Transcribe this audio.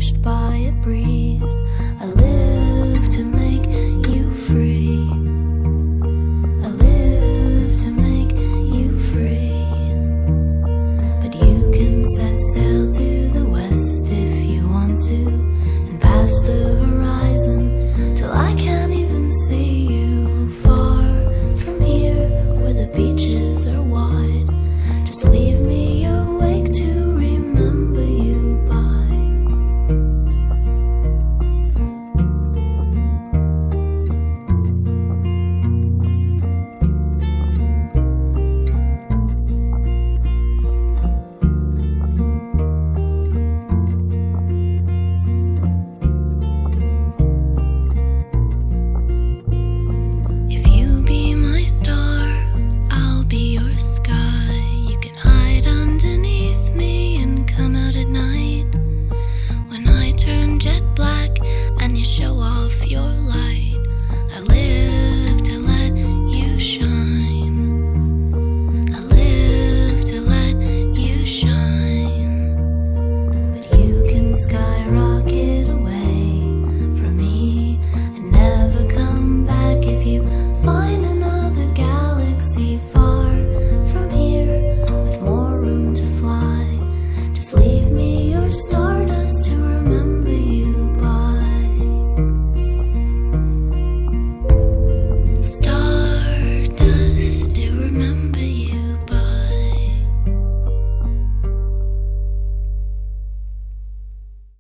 pushed by a breeze. I live to make you free. I live to make you free. But you can set sail to the west if you want to, and past the horizon till I can't even see you. Far from here where the beaches are wide, just leave